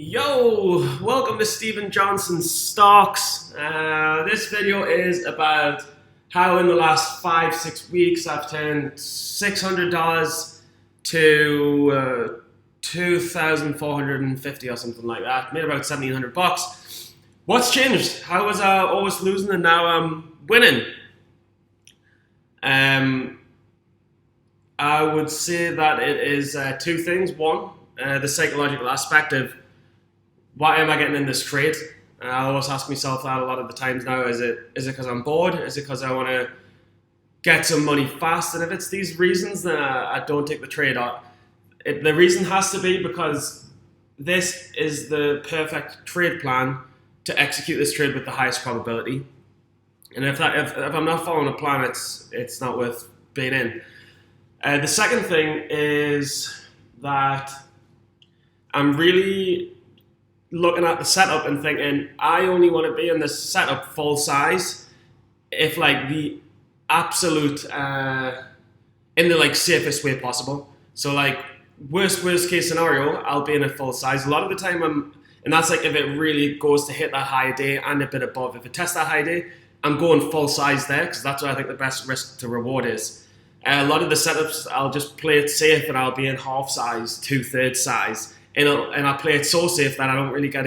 Yo, welcome to Stephen Johnson's Stocks. This video is about how in the last 5-6 weeks I've turned $600 to 2,450 or something like that. Made about 1,700 bucks. What's changed? How was I always losing and now I'm winning? I would say that it is two things. One, the psychological aspect of why am I getting in this trade? I always ask myself that a lot of the times now. Is it because I'm bored? Is it because I want to get some money fast? And if it's these reasons, then I don't take the trade. The reason has to be because this is the perfect trade plan to execute this trade with the highest probability. And if I'm not following a plan, it's not worth being in. The second thing is that I'm really looking at the setup and thinking, I only want to be in this setup full size if like the absolute in the like safest way possible. So like worst case scenario, I'll be in a full size. A lot of the time and that's like if it really goes to hit that high day and a bit above. If it tests that high day, I'm going full size there because that's what I think the best risk to reward is. A lot of the setups, I'll just play it safe and I'll be in half size, 2/3 size. And I play it so safe that I don't really get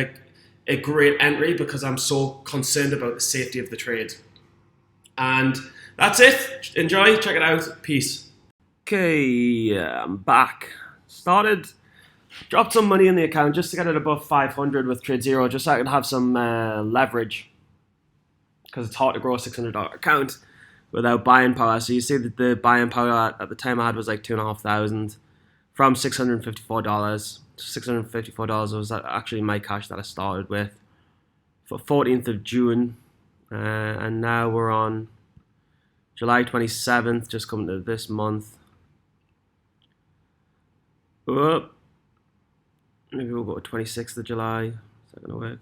a great entry because I'm so concerned about the safety of the trade. And that's it. Enjoy. Check it out. Peace. Okay, I'm back. Dropped some money in the account just to get it above 500 with Trade Zero, just so I can have some leverage because it's hard to grow a $600 account without buying power. So you see that the buying power at the time I had was like 2,500 from $654. $654 was actually my cash that I started with for 14th of June, and now we're on July 27th, just coming to this month. Maybe we'll go to 26th of July. Is that gonna work?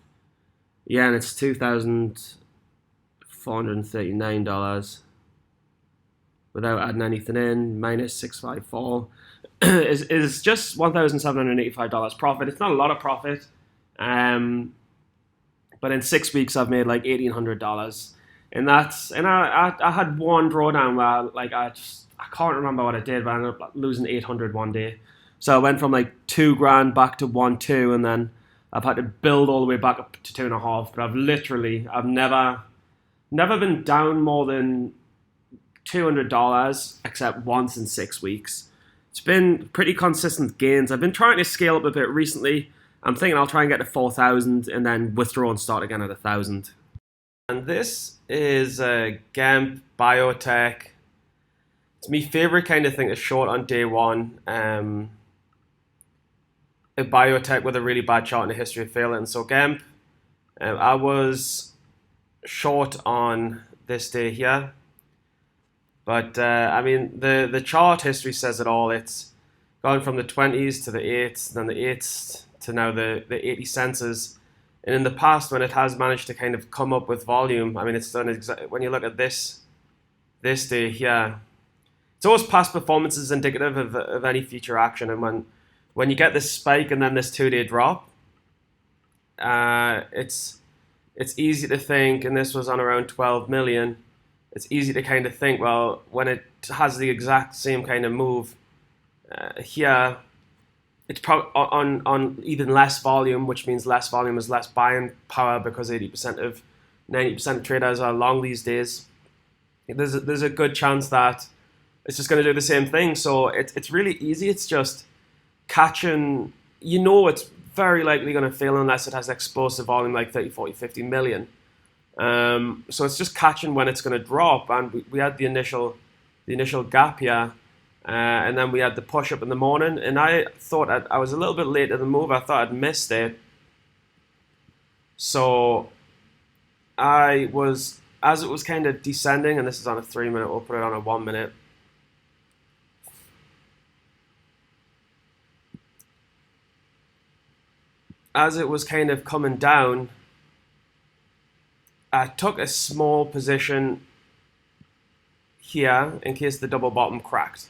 Yeah, and it's $2,439 without adding anything in, minus 654. is just $1,785 profit. It's not a lot of profit, but in 6 weeks I've made like $1,800, and I had one drawdown where like I can't remember what I did, but I ended up losing 800 one day. So I went from like 2 grand back to 1.2, and then I've had to build all the way back up to 2.5. But I've never been down more than $200 except once in 6 weeks. It's been pretty consistent gains. I've been trying to scale up a bit recently. I'm thinking I'll try and get to 4,000 and then withdraw and start again at 1,000. And this is GEMP Biotech. It's my favorite kind of thing to short on day one. A biotech with a really bad chart and a history of failing. So GEMP, I was short on this day here. But, I mean, the chart history says it all. It's gone from the 20s to the 8s, then the 8s to now the 80 cents. And in the past, when it has managed to kind of come up with volume, I mean, it's done when you look at this day here, it's always past performance is indicative of any future action. And when you get this spike and then this 2-day drop, it's easy to think, and this was on around 12 million, it's easy to kind of think, well, when it has the exact same kind of move here, it's probably on even less volume, which means less volume is less buying power because 90% of traders are long these days. There's a good chance that it's just going to do the same thing. So it's really easy. It's just catching. It's very likely going to fail unless it has explosive volume like 30, 40, 50 million. So it's just catching when it's going to drop, and we had the initial gap here, and then we had the push up in the morning, and I thought I was a little bit late to the move. I thought I'd missed it, so as it was kind of descending, and this is on a 3-minute, we'll put it on a 1 minute. As it was kind of coming down, I took a small position here in case the double bottom cracked.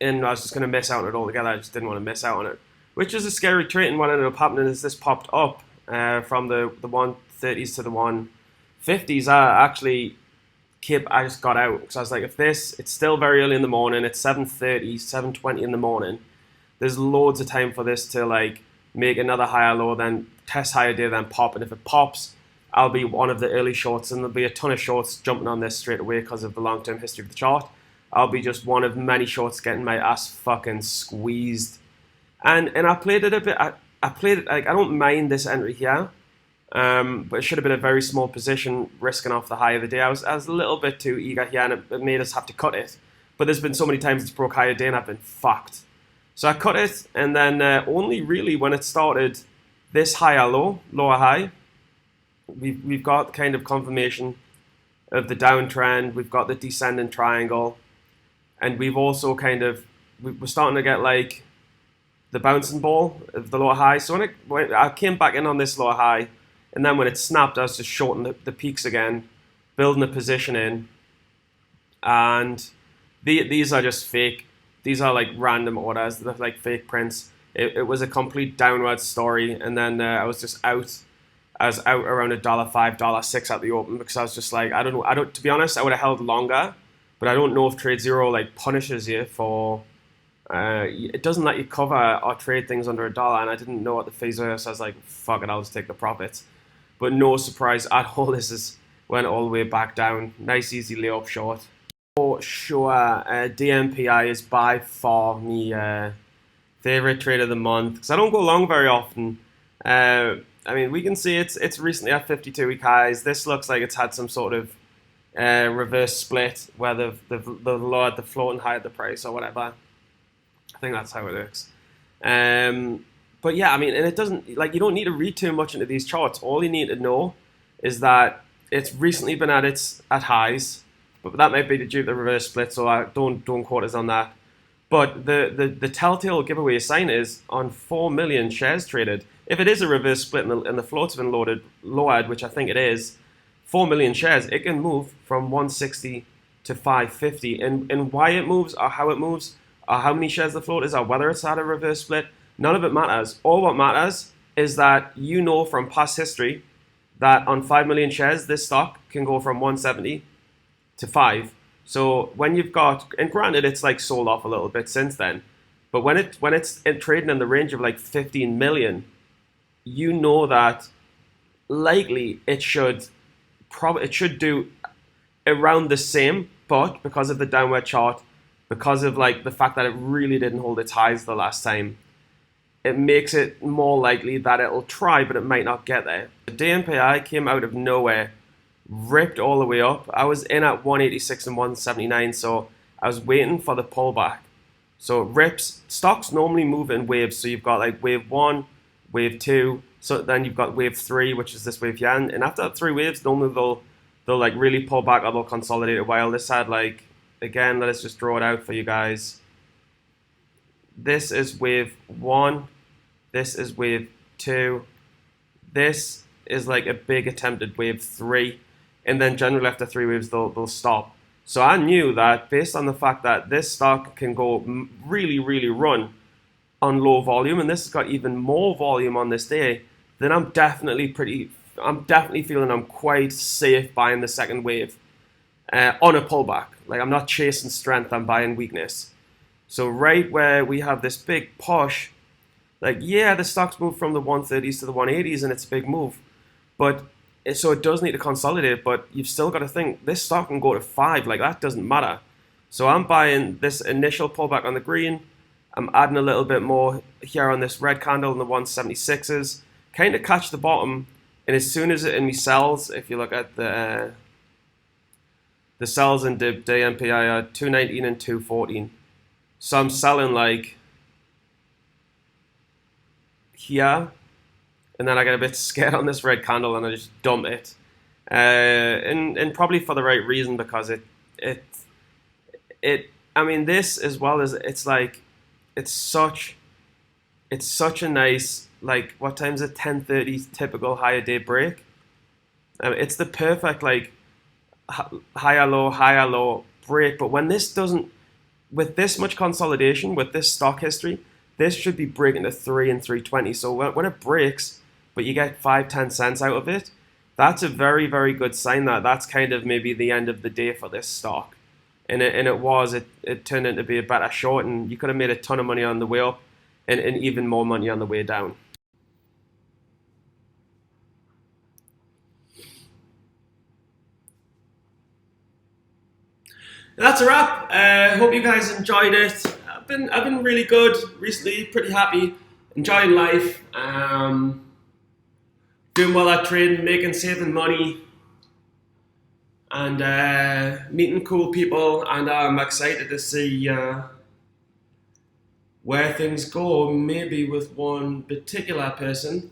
and I was just going to miss out on it altogether. I just didn't want to miss out on it, which is a scary trait. And what ended up happening is this popped up from the 130s to the 150s. I actually I just got out because I was like, if it's still very early in the morning, it's 7:30, 7:20 in the morning. There's loads of time for this to like make another higher low, then test higher day, then pop. And if it pops, I'll be one of the early shorts, and there'll be a ton of shorts jumping on this straight away because of the long-term history of the chart. I'll be just one of many shorts getting my ass fucking squeezed. And I played it a bit. I played it like I don't mind this entry here. But it should have been a very small position, risking off the high of the day. I was a little bit too eager here, and it made us have to cut it. But there's been so many times it's broke higher day, and I've been fucked. So I cut it, and then only really when it started this higher low, lower high, we've got kind of confirmation of the downtrend. We've got the descending triangle, and we've also we're starting to get like the bouncing ball of the lower high. So when I came back in on this lower high, and then when it snapped, I was just shorting the peaks again, building a position in. And these are just fake. These are like random orders. They're like fake prints. It was a complete downward story. And then I was just out. I was out around $1.05, $1.06 at the open because I was just like, I don't know. To be honest, I would have held longer. But I don't know if Trade Zero like punishes you for... it doesn't let you cover or trade things under $1. And I didn't know what the fees were. So I was like, fuck it, I'll just take the profits. But no surprise at all, went all the way back down. Nice, easy layup short. For sure, DMPI is by far my favorite trade of the month because I don't go long very often. I mean, we can see it's recently at 52-week highs. This looks like it's had some sort of reverse split where they've lowered the floating high at the price or whatever. I think that's how it works. But yeah, I mean, and it doesn't, like, you don't need to read too much into these charts. All you need to know is that it's recently been at highs, but that might be due to the reverse split, so I don't quote us on that. But the telltale giveaway sign is on 4 million shares traded. If it is a reverse split and the floats have been lowered, which I think it is, 4 million shares, it can move from 160 to 550. And why it moves or how it moves or how many shares the float is or whether it's had a reverse split, none of it matters. All what matters is that you know from past history that on 5 million shares, this stock can go from 170 to 5. So when you've got, and granted, it's like sold off a little bit since then, but when it's trading in the range of like 15 million, you know that likely it should do around the same, but because of the downward chart, because of like the fact that it really didn't hold its highs the last time, it makes it more likely that it'll try, but it might not get there. The DMPI came out of nowhere, ripped all the way up. I was in at 186 and 179, so I was waiting for the pullback. So rips, stocks normally move in waves. So you've got like wave 1, wave 2, so then you've got wave 3, which is this wave here. And after that 3 waves, normally they'll like really pull back or they'll consolidate a while. This had like, again, let's just draw it out for you guys. This is wave 1. This is wave 2. This is like a big attempted wave 3. And then generally after 3 waves, they'll stop. So I knew that based on the fact that this stock can go really, really run on low volume, and this has got even more volume on this day, then I'm definitely feeling I'm quite safe buying the second wave on a pullback. Like I'm not chasing strength, I'm buying weakness. So right where we have this big push, like, yeah, the stock's moved from the 130s to the 180s, and it's a big move. But so it does need to consolidate, but you've still got to think, this stock can go to 5. Like, that doesn't matter. So I'm buying this initial pullback on the green. I'm adding a little bit more here on this red candle in the 176s. Kind of catch the bottom. And as soon as it in me sells, if you look at the sells in the MPI are 219 and 214. So I'm selling like here, and then I get a bit scared on this red candle and I just dump it, and probably for the right reason, because it I mean, this as well as it's like it's such a nice, like, what time is it, 10:30 typical higher day break. I mean, it's the perfect like higher low break. But when this doesn't with this much consolidation, with this stock history, this should be breaking to 3 and 320. So when it breaks, but you get 5-10 cents out of it, that's a very, very good sign that that's kind of maybe the end of the day for this stock. And it turned into be a better short, and you could have made a ton of money on the way up and even more money on the way down. That's a wrap. Hope you guys enjoyed it. I've been really good recently, pretty happy, enjoying life, doing well at trading, saving money, and meeting cool people. And I'm excited to see where things go, maybe with one particular person.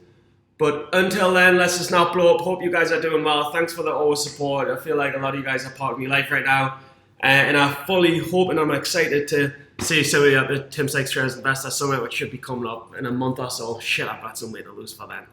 But until then, let's just not blow up. Hope you guys are doing well. Thanks for the always support. I feel like a lot of you guys are part of my life right now. And I fully hope and I'm excited to see somebody at the Tim Sykes Traders Investor Summit, which should be coming up in a month or so. Shit, I've got some weight to lose for then.